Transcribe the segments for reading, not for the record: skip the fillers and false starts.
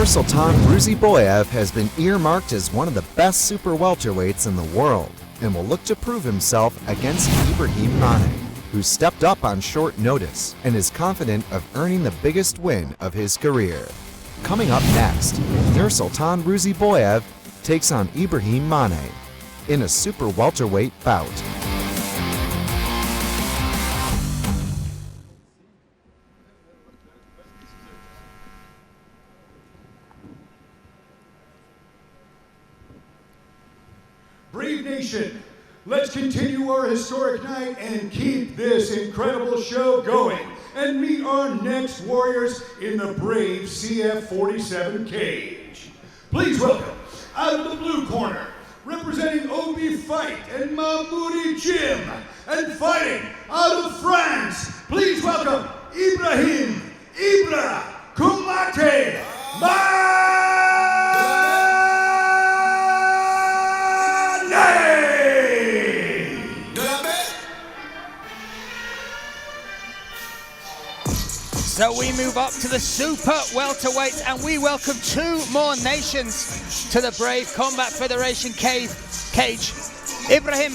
Nursultan Ruziboev has been earmarked as one of the best super welterweights in the world and will look to prove himself against Ibrahim, who stepped up on short notice and is confident of earning the biggest win of his career. Coming up next, Nursultan Ruziboev takes on Ibrahim in a super welterweight bout. Brave Nation, let's continue our historic night and keep this incredible show going and meet our next warriors in the brave CF47 cage. Please welcome, out of the blue corner, representing Obi Fight and Mahmoudi Jim, and fighting out of France, please welcome Ibrahim Kumate So we move up to the super welterweight and we welcome two more nations to the Brave Combat Federation cage. Ibrahim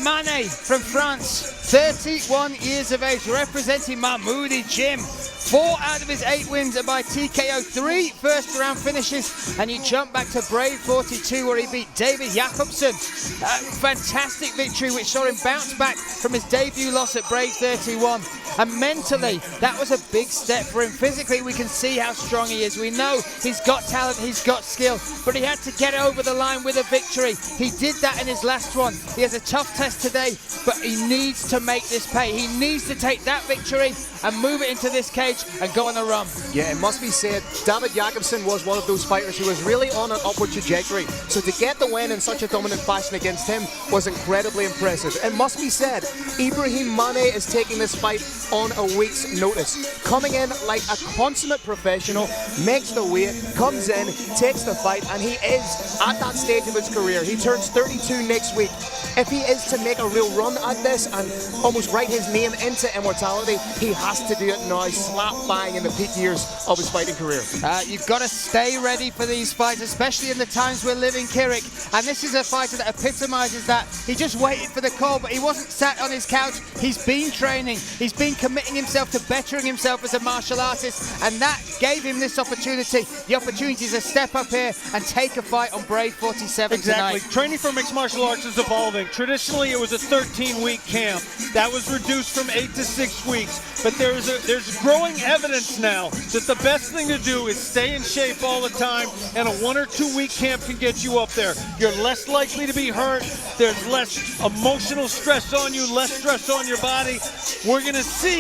from France, 31 years of age, representing Mahmoudi Jim. 4 out of his 8 wins are by TKO, 3 first round finishes, and you jump back to Brave 42 where he beat David Jakobsen. Fantastic victory which saw him bounce back from his debut loss at Brave 31. And mentally, that was a big step for him. Physically, we can see how strong he is. We know he's got talent, he's got skill, but he had to get over the line with a victory. He did that in his last one. He has a tough test today, but he needs to make this pay. He needs to take that victory and move it into this cage and go on a run. Yeah, it must be said, David Jakobsen was one of those fighters who was really on an upward trajectory. So to get the win in such a dominant fashion against him was incredibly impressive. It must be said, Ibrahim is taking this fight on a week's notice. Coming in like a consummate professional, makes the weight, comes in, takes the fight, and he is at that stage of his career. He turns 32 next week. If he is to make a real run at this and almost write his name into immortality, he has to do it now, slap bang in the peak years of his fighting career. You've got to stay ready for these fights, especially in the times we're living, Kirik. And this is a fighter that epitomizes that. He just waited for the call, but he wasn't sat on his couch. He's been training. He's been committing himself to bettering himself as a martial artist, and that gave him this opportunity. The opportunity to step up here and take a fight on Brave 47 Exactly. tonight. Training for mixed martial arts is evolving. Traditionally, it was a 13-week camp. That was reduced from 8 to 6 weeks. But there's growing evidence now that the best thing to do is stay in shape all the time, and a 1 or 2 week camp can get you up there. You're less likely to be hurt. There's less emotional stress on you, less stress on your body. We're going to see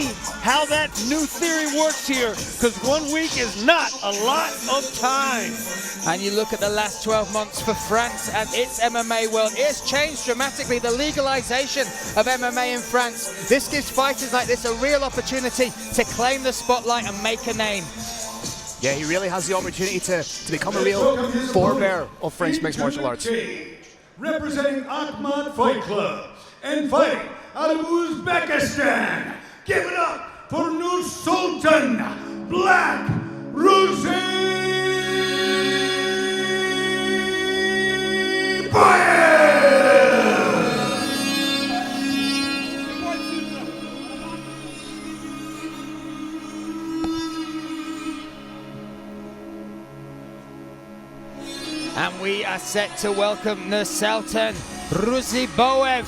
how that new theory works here, because 1 week is not a lot of time. And you look at the last 12 months for France and its MMA world. It's changed dramatically, the legalization of MMA in France. This gives fighters like this a real opportunity to claim the spotlight and make a name. Yeah, he really has the opportunity to become a real forebearer of French mixed martial arts. Representing Ahmad Fight Club and fighting out of Uzbekistan. Give it up for Nursultan Black Ruziboev. And we are set to welcome Nursultan Ruziboev,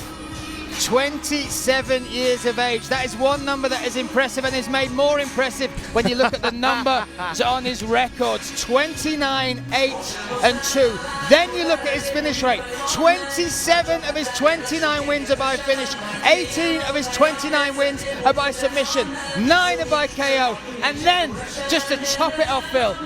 27 years of age. That is one number that is impressive and is made more impressive when you look at the number on his records. 29, 8, and 2. Then you look at his finish rate. 27 of his 29 wins are by finish. 18 of his 29 wins are by submission. 9 are by KO. And then, just to top it off, Phil,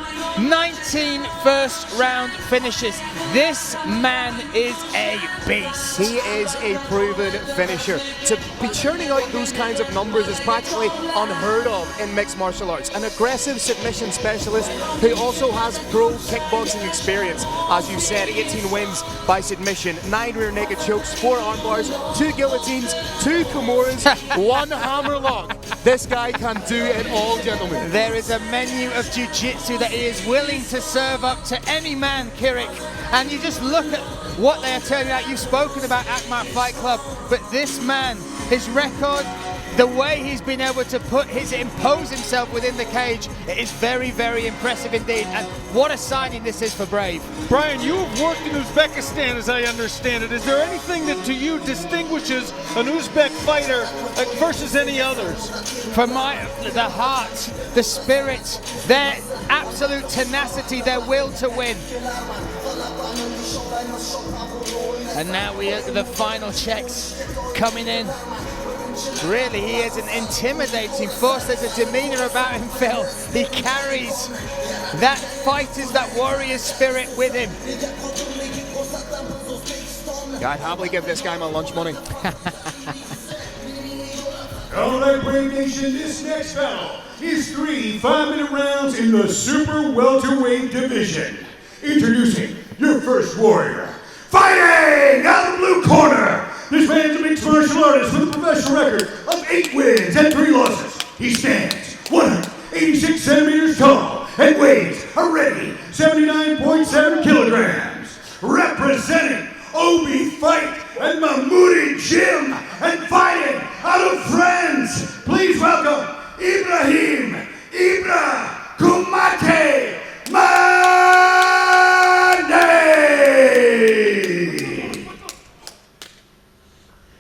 19 first round finishes. This man is a beast. He is a proven finisher. To be churning out those kinds of numbers is practically unheard of in mixed martial arts. An aggressive submission specialist who also has pro kickboxing experience. As you said, 18 wins by submission, 9 rear naked chokes, 4 arm bars, 2 guillotines, 2 Kimuras, 1 hammerlock. This guy can do it all, gentlemen. gentlemen. There is a menu of jiu-jitsu that he is willing to serve up to any man, Kirik. And you just look at what they are turning out. You've spoken about Akmat Fight Club, but this man, his record, the way he's been able to impose himself within the cage, it is very, very impressive indeed. And what a signing this is for Brave. Brian, you have worked in Uzbekistan, as I understand it. Is there anything that to you distinguishes an Uzbek fighter versus any others? For the heart, the spirit, their absolute tenacity, their will to win. And now we have the final checks coming in. Really, he is an intimidating force. There's a demeanor about him, Phil. He carries that fighter's, that warrior spirit with him. I'd happily give this guy my lunch money. All right, Brave Nation, this next battle is 3 5-minute rounds in the super welterweight division. Introducing your first warrior. Fighting out of the blue corner. This man is a mixed martial artist with a professional record of 8 wins and 3 losses. He stands 186 centimeters tall and weighs a ready 79.7 kilograms. Representing Obi Fight and Mahmoudi Gym and fighting out of France. Please welcome Ibrahim Kumate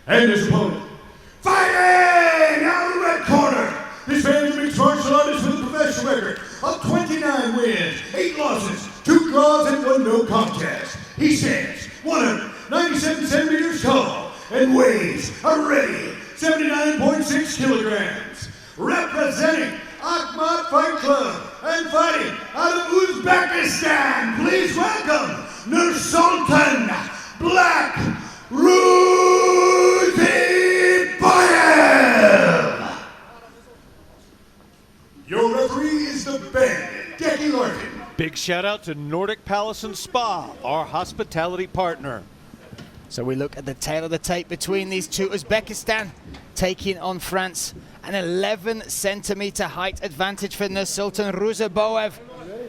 and his opponent, fighting out of the red corner. This man is a mixed martial artist with a professional record of 29 wins, 8 losses, 2 draws, and 1 no contest. He stands 197 centimeters tall and weighs a ready 79.6 kilograms. Representing Akmat Fight Club and fighting out of Uzbekistan, please welcome Nursultan Black Ruziboev. Your referee is the Bandit, Decky Larkin. Big shout out to Nordic Palace and Spa, our hospitality partner. So we look at the tail of the tape between these two. Uzbekistan taking on France. An 11-centimeter height advantage for Nursultan Ruziboev.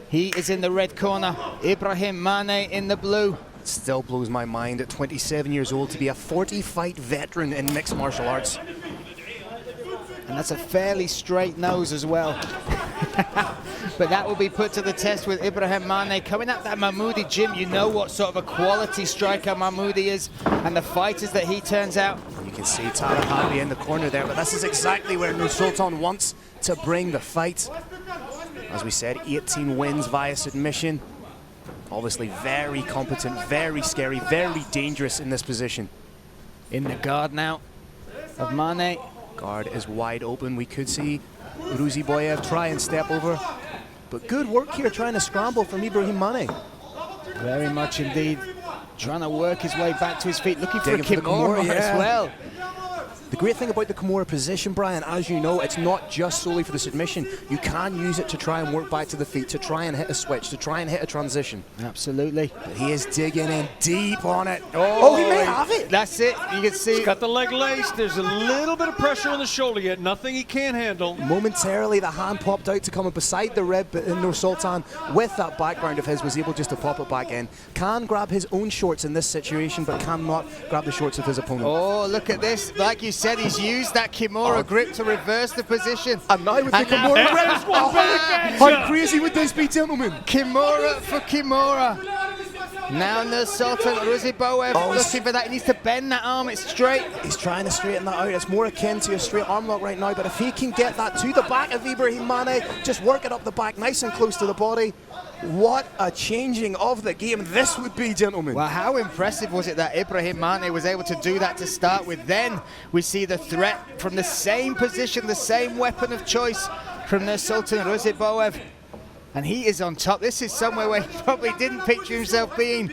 He is in the red corner. Ibrahim Mane in the blue. Still blows my mind at 27 years old to be a 40-fight veteran in mixed martial arts. And that's a fairly straight nose as well. But that will be put to the test with Ibrahim Mane. Coming out that Mahmoudi Gym, you know what sort of a quality striker Mahmoudi is and the fighters that he turns out. You can see Tara Harvey in the corner there, but this is exactly where Nursultan wants to bring the fight. As we said, 18 wins via submission. Obviously very competent, very scary, very dangerous in this position. In the guard now of Mane. Guard is wide open. We could see Ruziboev try and step over. But good work here trying to scramble from Ibrahim Mane. Very much indeed. Trying to work his way back to his feet, looking for a Digging for the Kimura Kimura, as well. The great thing about the Kimura position, Brian, as you know, it's not just solely for the submission. You can use it to try and work back to the feet, to try and hit a switch, to try and hit a transition. Absolutely. But he is digging in deep on it. Oh, he may have it. That's it. You can see. He's got the leg laced. There's a little bit of pressure on the shoulder yet. Nothing he can't handle. Momentarily, the hand popped out to come up beside the rib, but Nursultan, with that background of his, was able just to pop it back in. Can grab his own shorts in this situation, but cannot grab the shorts of his opponent. Oh, look at this. Like you said, he's used that Kimura grip to reverse the position. And now with the Kimura grip. How crazy would this be, gentlemen? Kimura for Kimura. Now Nursultan Ruziboev looking for that. He needs to bend that arm. It's straight. He's trying to straighten that out. It's more akin to a straight arm lock right now, but if he can get that to the back of Ibrahim Mane, just work it up the back nice and close to the body. What a changing of the game this would be, gentlemen. Well, how impressive was it that Ibrahim Mane was able to do that to start with? Then we see the threat from the same position, the same weapon of choice from Nursultan Ruziboev. And he is on top. This is somewhere where he probably didn't picture himself being.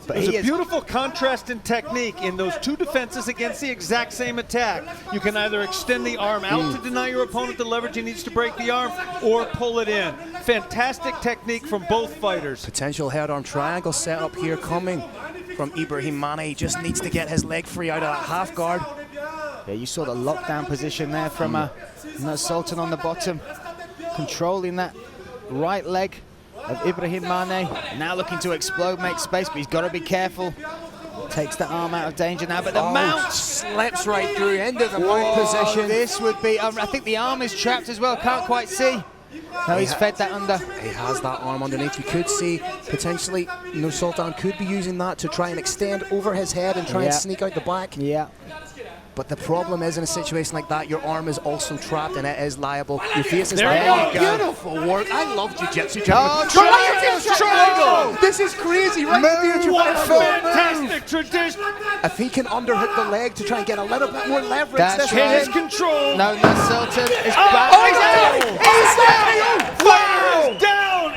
But There's a beautiful contrast in technique in those two defenses against the exact same attack. You can either extend the arm out to deny your opponent the leverage he needs to break the arm, or pull it in. Fantastic technique from both fighters. Potential head arm triangle set up here coming from Ibrahim Mane. He just needs to get his leg free out of that half guard. Yeah, you saw the lockdown position there from Nursultan on the bottom. controlling that right leg of Ibrahim Mane. Now looking to explode, make space, but he's got to be careful. Takes the arm out of danger now, but the mount slips right through into the mount position. This would be, I think the arm is trapped as well, can't quite see. No, he's fed that under. He has that arm underneath. You could see potentially Nursultan could be using that to try and extend over his head and try and sneak out the back. Yeah. But the problem is, in a situation like that, your arm is also trapped and it is liable. Your face is beautiful work. I love jiu-jitsu. Triangle! This is crazy, right? What a fantastic tradition! If he can underhook the leg to try and get a little bit more leverage, That's this right. His control. No, Nursultan is back. Fires down.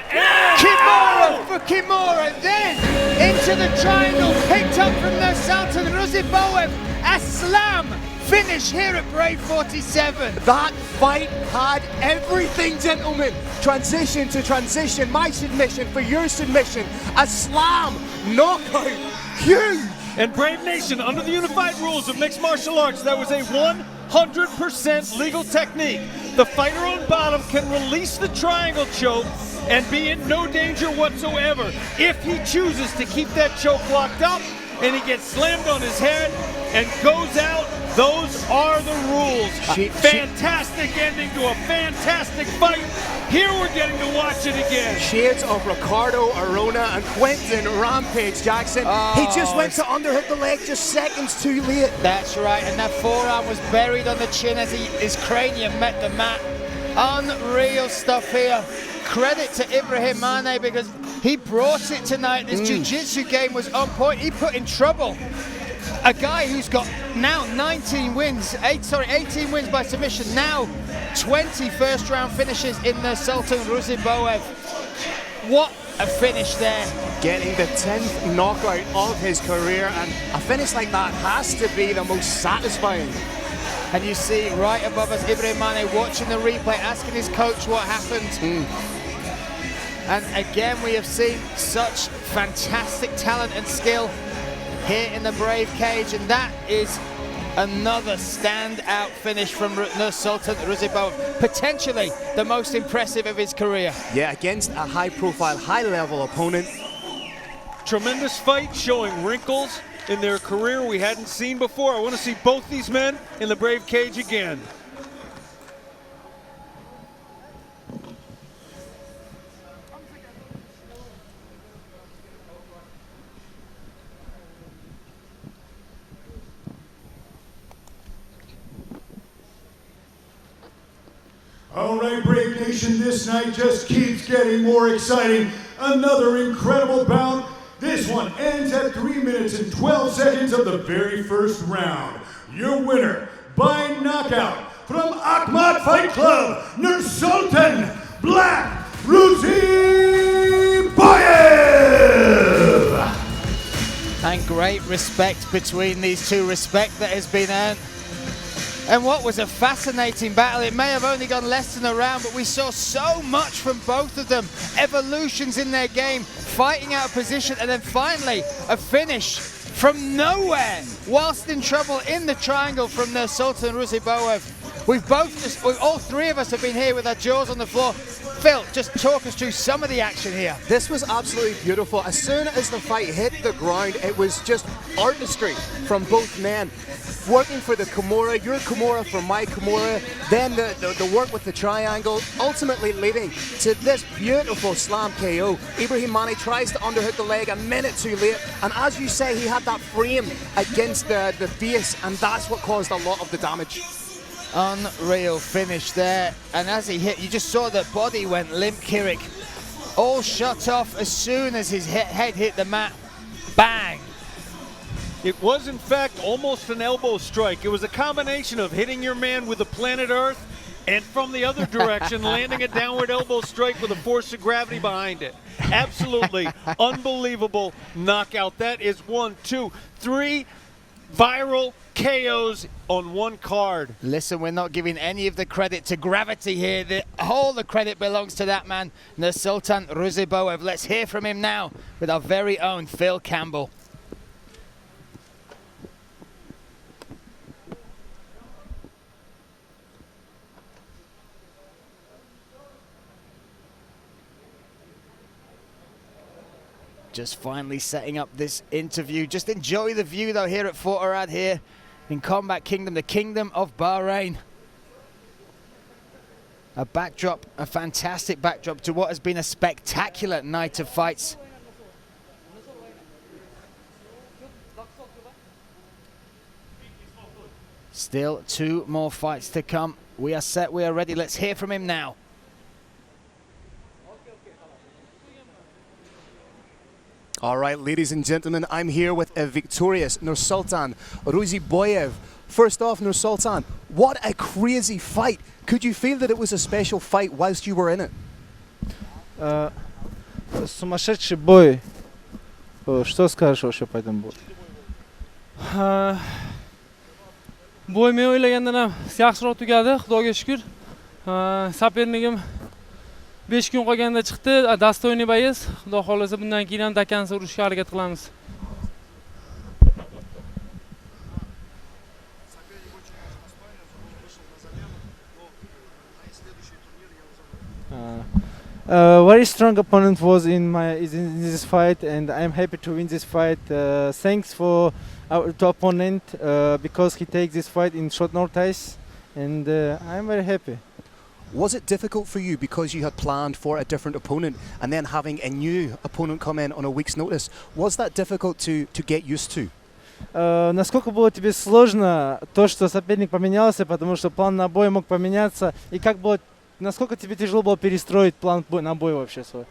Kimura for Kimura, then into the triangle, picked up from Nursultan. Ruziboev, a slam finish here at Brave 47. That fight had everything, gentlemen. Transition to transition, my submission for your submission. A slam, knockout, huge. And Brave Nation, under the unified rules of mixed martial arts, that was a 100% legal technique. The fighter on bottom can release the triangle choke and be in no danger whatsoever if he chooses to keep that choke locked up and he gets slammed on his head and goes out. Those are the rules. Fantastic ending to a fantastic fight. Here we're getting to watch it again. Shades of Ricardo Arona and Quentin Rampage Jackson. He just went to underhook the leg just seconds too late. That's right, and that forearm was buried on the chin as his cranium met the mat. Unreal stuff here. Credit to Ibrahim Mane because he brought it tonight. This jiu-jitsu game was on point. He put in trouble a guy who's got now 18 wins by submission, now 20 first-round finishes in the Sultan Ruziboev. What a finish there. Getting the 10th knockout of his career, and a finish like that has to be the most satisfying. And you see right above us Ibrahim Mane watching the replay, asking his coach what happened. And again, we have seen such fantastic talent and skill here in the Brave cage, and that is another standout finish from Nursultan Ruziboev, potentially the most impressive of his career. Yeah, against a high-profile, high-level opponent. Tremendous fight, showing wrinkles in their career we hadn't seen before. I want to see both these men in the Brave cage again. All right, Brave Nation, this night just keeps getting more exciting. Another incredible bout. This one ends at 3 minutes and 12 seconds of the very first round. Your winner by knockout from Ahmad Fight Club, Nursultan Black Ruziboev. And great respect between these two, respect that has been earned. And what was a fascinating battle. It may have only gone less than a round, but we saw so much from both of them. Evolutions in their game, fighting out of position, and then finally a finish from nowhere, whilst in trouble in the triangle from Nursultan Ruziboev. All three of us have been here with our jaws on the floor. Phil, just talk us through some of the action here. This was absolutely beautiful. As soon as the fight hit the ground, it was just artistry from both men. Working for the Kimura, your Kimura for my Kimura, then the work with the triangle, ultimately leading to this beautiful slam KO. Ibrahim Mane tries to underhook the leg a minute too late, and as you say, he had that frame against the face, and that's what caused a lot of the damage. Unreal finish there, and as he hit, you just saw the body went limp. Kirik all shut off as soon as his head hit the mat. Bang! It was, in fact, almost an elbow strike. It was a combination of hitting your man with the planet Earth and from the other direction, landing a downward elbow strike with a force of gravity behind it. Absolutely unbelievable knockout. That is 1, 2, 3 viral KOs on one card. Listen, we're not giving any of the credit to gravity here. All the credit belongs to that man, Nursultan Ruziboev. Let's hear from him now with our very own Phil Campbell. Just finally setting up this interview. Just enjoy the view though here at Fort Arad here in Combat Kingdom, the Kingdom of Bahrain. A backdrop, a fantastic backdrop to what has been a spectacular night of fights. Still 2 more fights to come. We are set, we are ready. Let's hear from him now. All right, ladies and gentlemen, I'm here with a victorious Nursultan Ruziboev. First off, Nursultan, what a crazy fight. Could you feel that it was a special fight whilst you were in it? Сумасшедший бой. Что скажешь вообще по этому бою? Boy men o'ylagandan ham yaxshiroq tugadi, Xudoga shukr. Sopernigim 5 kun qolganda chiqdi, dostoyniy boyez. Xudo xolasa bundan keyin ham dakansa urishga harakat qilamiz. Very strong opponent was in this fight, and I'm happy to win this fight. Thanks for our opponent because he takes this fight in short notice, and I'm very happy. Was it difficult for you because you had planned for a different opponent and then having a new opponent come in on a week's notice? Was that difficult to get used to? Насколько было тебе сложно то, что соперник поменялся, потому что план на бой мог поменяться, и как было, насколько тебе тяжело было перестроить план на бой вообще свой?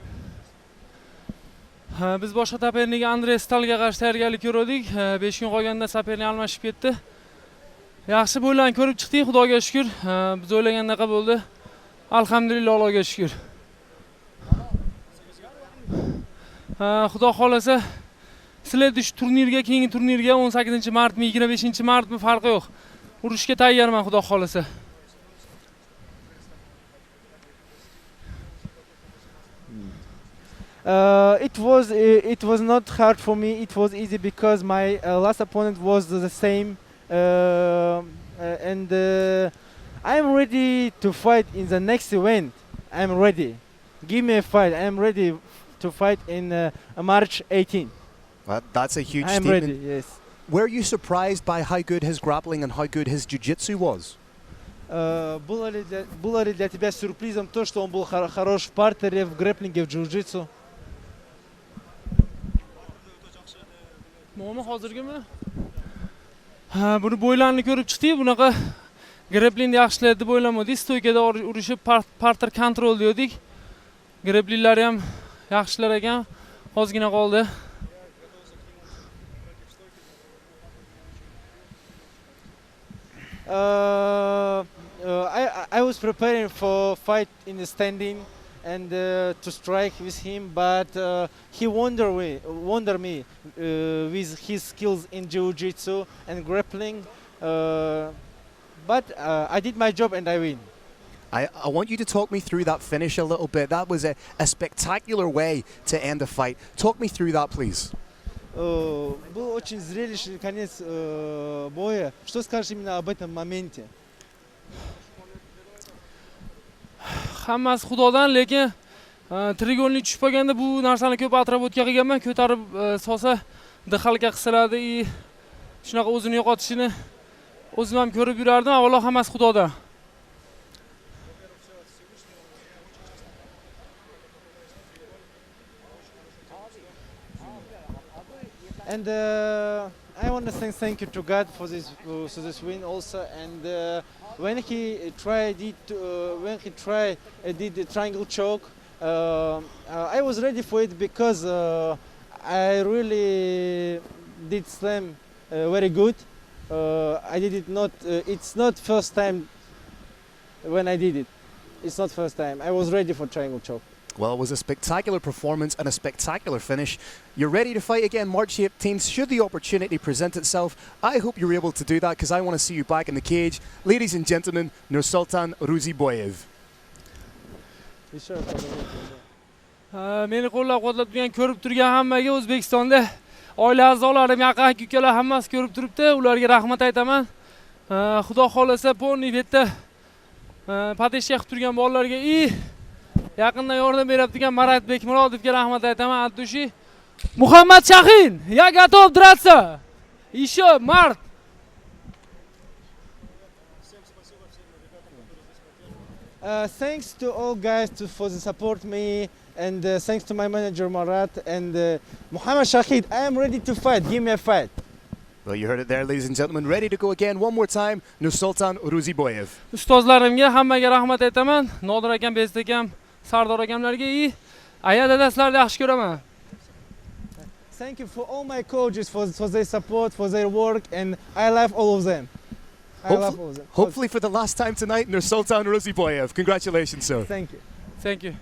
Biz boshqa sopernik Andrey Stalga qarshi tayyorgarlik ko'rdik. 5 kun qolganda sopernik almashib ketdi. Yaxshi bo'ylarni ko'rib chiqdik, Xudoga shukr. Biz o'ylagandaqa bo'ldi. Alhamdulillah, Allohga shukr. Xudo xolasa sizlar shu turnirga, keyingi turnirga 18-martmi, 25-martmi farqi yo'q. Urushga tayyorman, Xudo xolasa. It was not hard for me. It was easy because my last opponent was the same, and I'm ready to fight in the next event. I'm ready. Give me a fight. I'm ready to fight in March 18. Well, that's a huge I'm statement. ready. Yes. Were you surprised by how good his grappling and how good his jiu-jitsu was? Было ли для тебя сюрпризом то, что он был хорош в партере, в грэпплинге, в джиу-джитсу? Nima hozirgimi? Buni bo'ylarni ko'rib chiqdik, bunaqa grapplingni yaxshilaydi deb o'ylamadik. Stoykada urishib parter kontrol dedik. Grapplinglar ham yaxshilar ekan. Ozgina qoldi. I was preparing for fight in the standing and to strike with him, but he wondered me with his skills in jiu-jitsu and grappling. But I did my job and I win. I want you to talk me through that finish a little bit. That was a spectacular way to end a fight. Talk me through that, please. Был очень зрелищный конец боя. Что скажешь именно об этом моменте? Hammasi Xudodan, lekin trigonlik tushib qolganda bu narsani ko'p atrofga qilganman, ko'tarib solsa dixalga qisiradi, shunaqa o'zini yo'qotishini o'zim ham ko'rib yurardim. Avvalo hammasi Xudodan. And I want to say thank you to God for this win also. And when he tried did the triangle choke, I was ready for it because I really did slam very good. I did it not. It's not first time when I did it. It's not first time. I was ready for triangle choke. Well, it was a spectacular performance and a spectacular finish. You're ready to fight again March 18th. Should the opportunity present itself, I hope you're able to do that because I want to see you back in the cage. Ladies and gentlemen, Nursultan Ruziboev. Meni qo'llab-quvvatlab turgan, ko'rib turgan hammaga O'zbekistonda oila a'zolarim, yaqin ukalar hammasi ko'rib turibdi. Ularga rahmat aytaman. Xudo xolasa Ponivetda pateshga qilib turgan bolalarga yaqindan yordam berib turgan Marat Bekmurodovga rahmat aytaman. Addushi Muhammad Shahin, я готов драться. Еще март. Thanks to all guys for the support me, and thanks to my manager Marat and Muhammad Shahid. I am ready to fight. Give me a fight. Well, you heard it there, ladies and gentlemen. Ready to go again one more time. Nursultan Ruziboev. Ustozlarimga hammaga rahmat aytaman. Nodir akam, Bezdi akam, Sardor akamlarga aya dada sizlarni yaxshi ko'raman. Thank you for all my coaches for their support, for their work, and I love all of them. Hopefully for the last time tonight, Nursultan Ruziboev. Congratulations, sir. Thank you. Thank you.